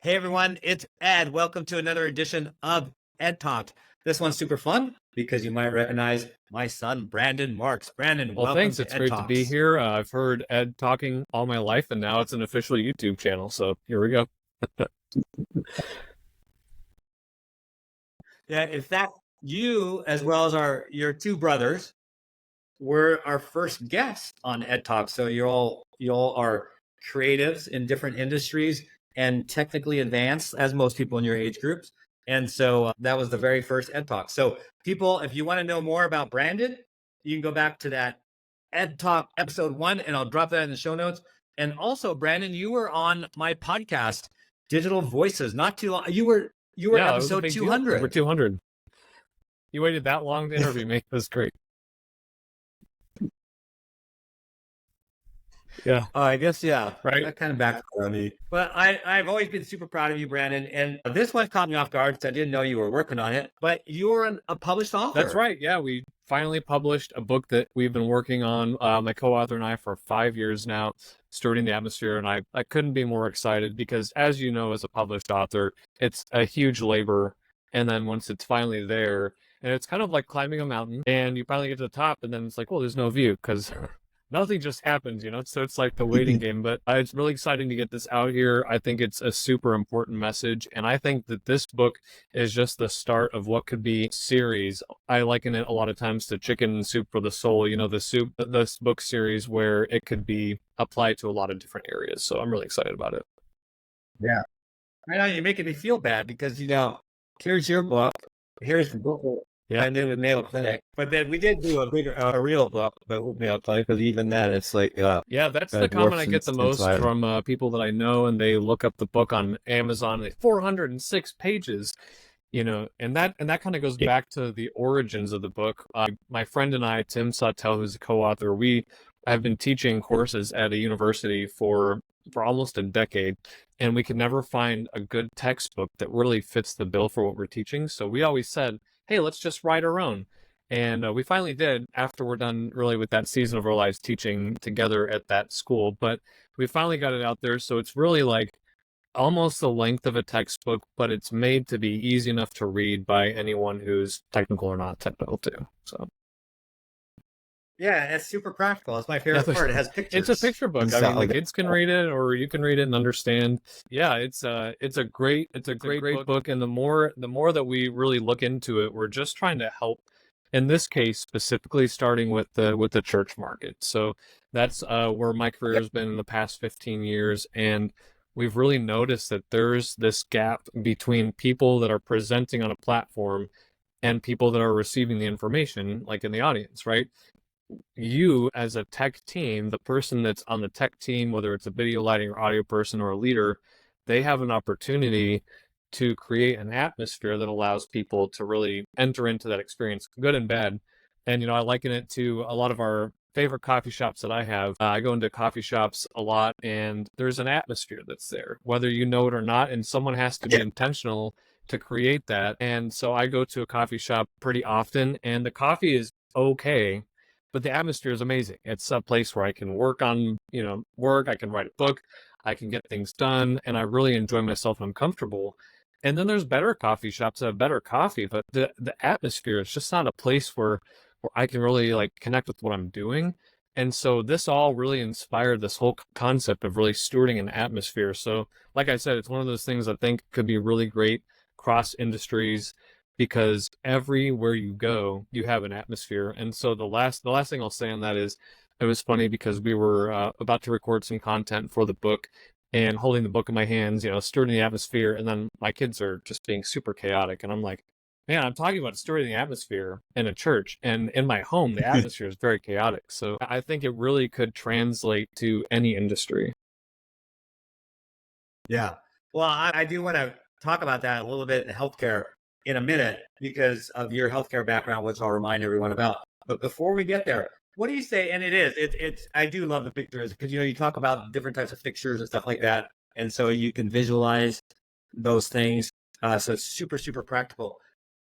Hey everyone, it's Ed. Welcome to another edition of EDTalks. This one's super fun because you might recognize my son, Brandon Marx. Brandon, Well, welcome thanks. to It's great to be EDTalks. here. I've heard Ed talking all my life, and now it's an official YouTube channel. So here we go. Yeah, in fact, you as well as your two brothers were our first guests on EDTalks. So you all are creatives in different industries and technically advanced, as most people in your age groups. And so that was the very first EDTalk. So people, if you want to know more about Brandon, you can go back to that EDTalk episode 1, and I'll drop that in the show notes. And also, Brandon, you were on my podcast, Digital Voices, not too long. You were Yeah, it was a episode big deal. Over 200. 200. You waited that long to interview me. That's great. Yeah, I guess, yeah. right. That kind of backfired on me. But I've always been super proud of you, Brandon. And this one caught me off guard because I didn't know you were working on it. But you're a published author. That's right. Yeah, we finally published a book that we've been working on, my co-author and I, for 5 years now, Stewarding the Atmosphere. And I couldn't be more excited because, as you know, as a published author, it's a huge labor. And then once it's finally there, and it's kind of like climbing a mountain, and you finally get to the top, and then it's like, well, there's no view because nothing just happens, so it's like the waiting game. But it's really exciting to get this out here. I think it's a super important message, and I think that this book is just the start of what could be a series. I liken it a lot of times to Chicken Soup for the Soul, this book series where it could be applied to a lot of different areas. So I'm really excited about it. Yeah. I know you're making me feel bad because, here's your book. Here's the book. Yeah. I did with Mayo Clinic. But then we did do a real book about Mayo Clinic because even then it's like, Yeah, that's the comment I get the most inside. from people that I know, and they look up the book on Amazon, and 406 pages, and that kind of goes back to the origins of the book. My friend and I, Tim Sawtelle, who's a co-author, we have been teaching courses at a university for almost a decade, and we could never find a good textbook that really fits the bill for what we're teaching. So we always said, hey, let's just write our own. And we finally did after we're done really with that season of our lives teaching together at that school. But we finally got it out there. So it's really like almost the length of a textbook, but it's made to be easy enough to read by anyone who's technical or not technical too. So yeah, it's super practical. It's my favorite part. It has pictures. It's a picture book. I mean, the kids can read it, or you can read it and understand. Yeah, it's a great book. And the more that we really look into it, we're just trying to help. In this case, specifically starting with the church market. So that's where my career has been in the past 15 years, and we've really noticed that there's this gap between people that are presenting on a platform and people that are receiving the information, like in the audience, right? You as a tech team, the person that's on the tech team, whether it's a video lighting or audio person or a leader, they have an opportunity to create an atmosphere that allows people to really enter into that experience, good and bad. And, I liken it to a lot of our favorite coffee shops that I have. I go into coffee shops a lot, and there's an atmosphere that's there, whether you know it or not, and someone has to be intentional to create that. And so I go to a coffee shop pretty often, and the coffee is okay, but the atmosphere is amazing. It's a place where I can work on, work, I can write a book, I can get things done, and I really enjoy myself and I'm comfortable. And then there's better coffee shops that have better coffee, but the atmosphere is just not a place where I can really like connect with what I'm doing. And so this all really inspired this whole concept of really stewarding an atmosphere. So like I said, it's one of those things I think could be really great cross industries, because everywhere you go, you have an atmosphere. And so the last thing I'll say on that is, it was funny because we were about to record some content for the book, and holding the book in my hands, stewarding the atmosphere, and then my kids are just being super chaotic, and I'm like, man, I'm talking about stewarding the atmosphere in a church, and in my home, the atmosphere is very chaotic. So I think it really could translate to any industry. Yeah. Well, I do want to talk about that a little bit in healthcare in a minute because of your healthcare background, which I'll remind everyone about. But before we get there, what do you say? And it's I do love the pictures because, you talk about different types of fixtures and stuff like that. And so you can visualize those things. So it's super, super practical.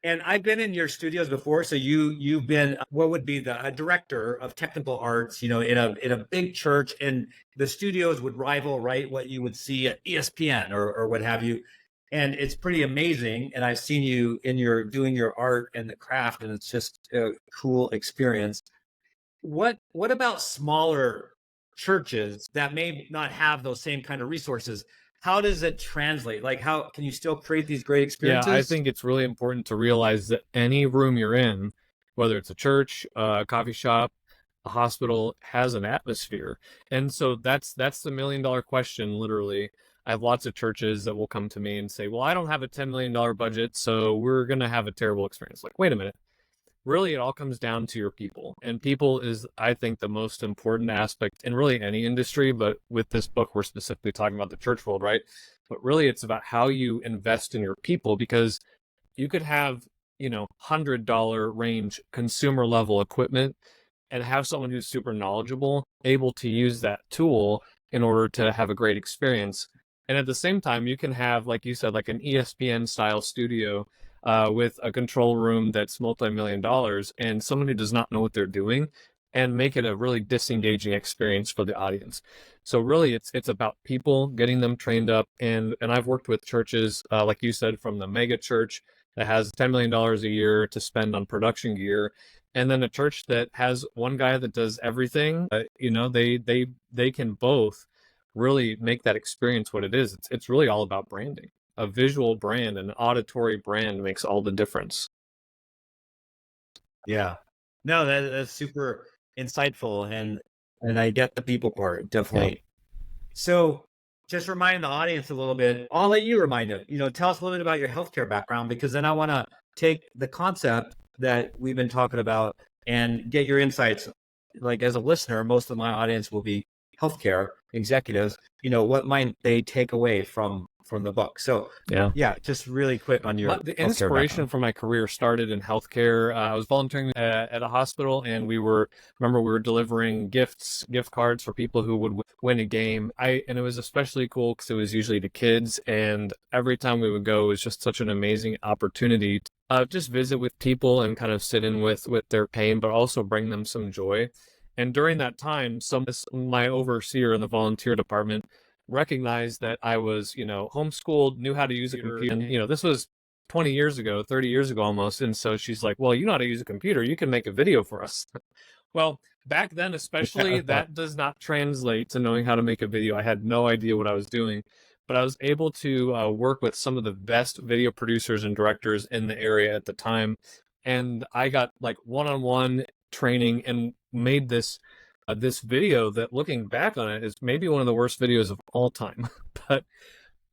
And I've been in your studios before, so you've been what would be the a director of technical arts, in a big church, and the studios would rival, right, what you would see at ESPN or what have you. And it's pretty amazing. And I've seen you in your doing your art and the craft, and it's just a cool experience. What about smaller churches that may not have those same kind of resources? How does it translate? Like, how can you still create these great Yeah, I experiences? think it's really important to realize that any room you're in, whether it's a church, a coffee shop, a hospital, has an atmosphere. And so that's the $1 million question, literally. I have lots of churches that will come to me and say, "Well, I don't have a $10 million budget, so we're going to have a terrible experience." Like, wait a minute. Really, it all comes down to your people. And people is, I think, the most important aspect in really any industry. But with this book, we're specifically talking about the church world, right? But really, it's about how you invest in your people, because you could have, $100 range consumer level equipment and have someone who's super knowledgeable able to use that tool in order to have a great experience. And at the same time, you can have, like you said, like an ESPN style studio with a control room that's multi-million dollars and someone who does not know what they're doing, and make it a really disengaging experience for the audience. So really, it's about people, getting them trained up. And I've worked with churches, like you said, from the mega church that has $10 million a year to spend on production gear, and then a church that has one guy that does everything. They can both really make that experience what it is. It's really all about branding. A visual brand, an auditory brand makes all the difference. Yeah. No, that's super insightful, and I get the people part, Yeah. definitely. So just remind the audience a little bit. I'll let you remind it. Tell us a little bit about your healthcare background, because then I want to take the concept that we've been talking about and get your insights. Like, as a listener, most of my audience will be healthcare executives. What might they take away from the book? So Yeah. yeah, just really quick on your The healthcare inspiration background. for my career started in healthcare. I was volunteering at a hospital, and we were delivering gift cards for people who would win a game. And it was especially cool because it was usually to kids, and every time we would go, it was just such an amazing opportunity to just visit with people and kind of sit in with their pain, but also bring them some joy. And during that time, my overseer in the volunteer department recognized that I was, homeschooled, knew how to use a computer. And, this was 20 years ago, 30 years ago almost. And so she's like, "Well, you know how to use a computer. You can make a video for us." Well, back then, especially, that does not translate to knowing how to make a video. I had no idea what I was doing, but I was able to work with some of the best video producers and directors in the area at the time. And I got like one-on-one training and made this video that, looking back on it, is maybe one of the worst videos of all time. but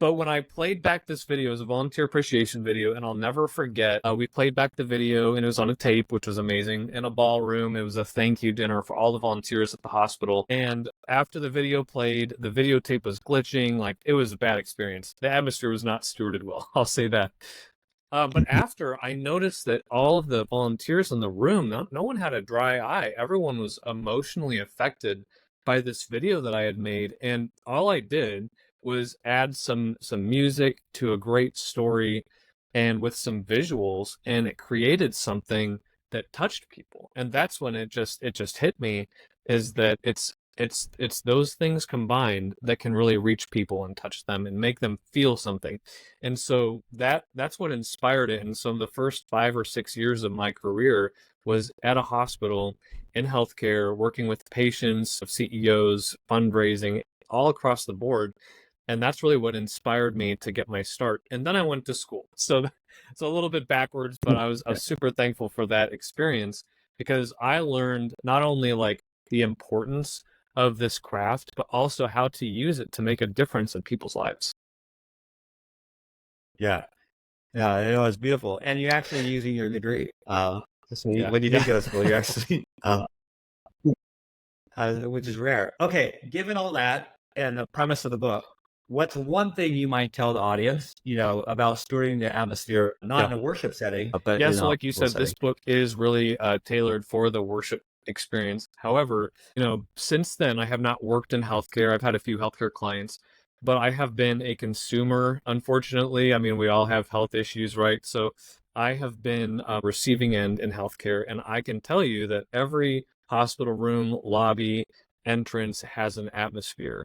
but when I played back this video as a volunteer appreciation video, and I'll never forget, we played back the video, and it was on a tape, which was amazing, in a ballroom. It was a thank you dinner for all the volunteers at the hospital. And after the video played, the videotape was glitching. Like, it was a bad experience. The atmosphere was not stewarded well. I'll say that. But after, I noticed that all of the volunteers in the room, no one had a dry eye. Everyone was emotionally affected by this video that I had made. And all I did was add some music to a great story and with some visuals, and it created something that touched people. And that's when it just hit me, is that it's those things combined that can really reach people and touch them and make them feel something. And so that's what inspired it. And so the first 5 or 6 years of my career was at a hospital in healthcare, working with patients, CEOs, fundraising, all across the board. And that's really what inspired me to get my start. And then I went to school. So it's a little bit backwards, but I was super thankful for that experience, because I learned not only like the importance of this craft, but also how to use it to make a difference in people's lives. Yeah. Yeah, it's beautiful. And you're actually using your degree. So Yeah. when you Yeah. did go to school, you're actually, which is rare. Okay, given all that and the premise of the book, what's one thing you might tell the audience, about stewarding the atmosphere, not in a worship setting, but Yeah, in so a like you hospital said, this setting? book is really tailored for the worship experience. However, since then, I have not worked in healthcare. I've had a few healthcare clients, but I have been a consumer, unfortunately. I mean, we all have health issues, right? So I have been receiving end in healthcare, and I can tell you that every hospital room, lobby, entrance has an atmosphere,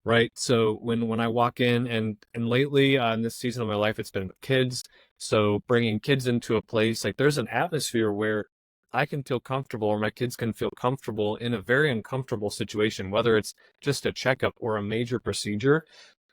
right? So when I walk in, and lately in this season of my life, it's been with kids. So bringing kids into a place, like there's an atmosphere where I can feel comfortable, or my kids can feel comfortable in a very uncomfortable situation, whether it's just a checkup or a major procedure.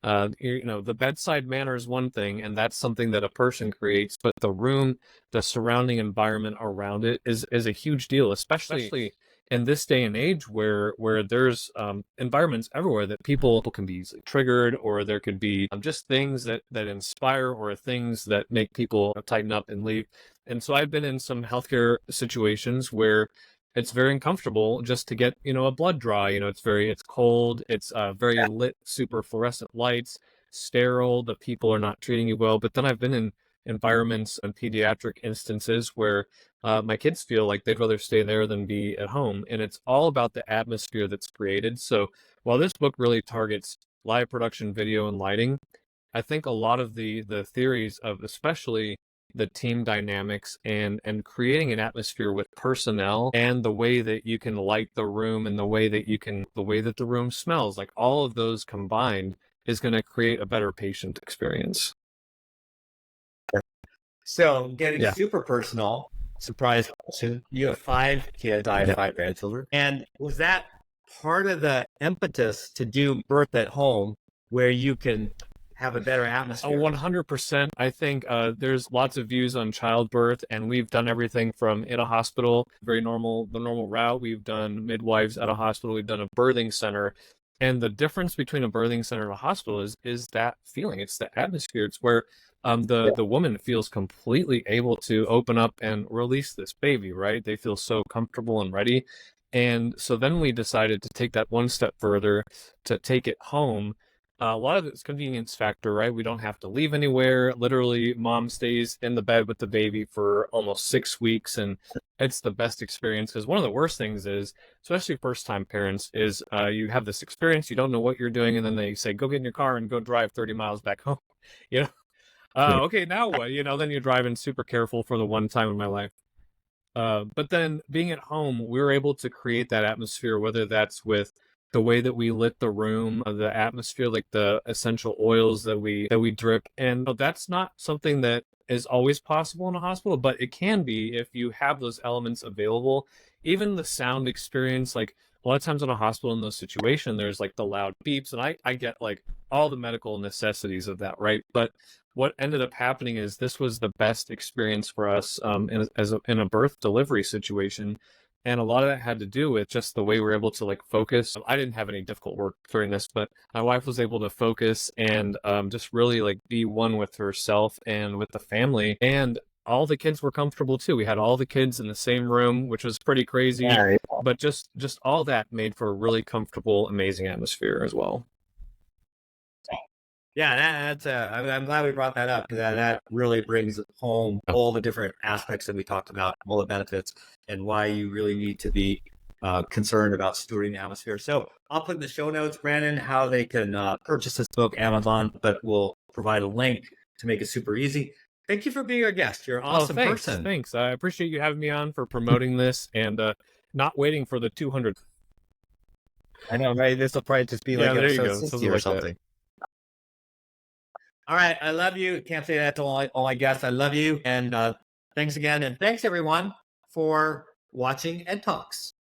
The bedside manner is one thing, and that's something that a person creates, but the room, the surrounding environment around it is a huge deal, especially in this day and age where there's environments everywhere that people can be easily triggered, or there could be just things that inspire, or things that make people tighten up and leave. And so I've been in some healthcare situations where it's very uncomfortable just to get, a blood draw. It's cold, it's very lit, super fluorescent lights, sterile, the people are not treating you well. But then I've been in environments and pediatric instances where my kids feel like they'd rather stay there than be at home. And it's all about the atmosphere that's created. So while this book really targets live production, video, and lighting, I think a lot of the theories of especially the team dynamics and creating an atmosphere with personnel, and the way that you can light the room, and the way that the room smells, like all of those combined is going to create a better patient experience. So getting Yeah. super personal, surprise question. You have 5 kids, I have Yeah. 5 grandchildren. And was that part of the impetus to do birth at home, where you can have a better atmosphere? 100%. I think there's lots of views on childbirth, and we've done everything from in a hospital, the normal route. We've done midwives at a hospital. We've done a birthing center. And the difference between a birthing center and a hospital is that feeling. It's the atmosphere. It's where the woman feels completely able to open up and release this baby, right? They feel so comfortable and ready. And so then we decided to take that one step further, to take it home. A lot of it's convenience factor, right? We don't have to leave anywhere. Literally, mom stays in the bed with the baby for almost 6 weeks, and it's the best experience. Because one of the worst things is, especially first-time parents, is you have this experience, you don't know what you're doing, and then they say, go get in your car and go drive 30 miles back home. You know, okay, now what? Then you're driving super careful for the one time in my life. But then being at home, we were able to create that atmosphere, whether that's with the way that we lit the room, the atmosphere, like the essential oils that we drip. And that's not something that is always possible in a hospital, but it can be if you have those elements available. Even the sound experience, like a lot of times in a hospital, in those situations, there's like the loud beeps, and I get like all the medical necessities of that, right? But what ended up happening is this was the best experience for us in a birth delivery situation. And a lot of that had to do with just the way we were able to like focus. I didn't have any difficult work during this, but my wife was able to focus and just really like be one with herself and with the family. And all the kids were comfortable too. We had all the kids in the same room, which was pretty crazy. Yeah. But just all that made for a really comfortable, amazing atmosphere as well. Yeah, that's. I'm glad we brought that up, because that really brings home all the different aspects that we talked about, all the benefits, and why you really need to be concerned about stewarding the atmosphere. So I'll put in the show notes, Brandon, how they can purchase this book, Amazon, but we'll provide a link to make it super easy. Thank you for being our guest. You're an awesome person. Thanks. I appreciate you having me on, for promoting this, and not waiting for the 200. I know, right? This will probably just be like episode 60 or something. All right. I love you. Can't say that to all my guests. I love you. And thanks again. And thanks, everyone, for watching EDTalks.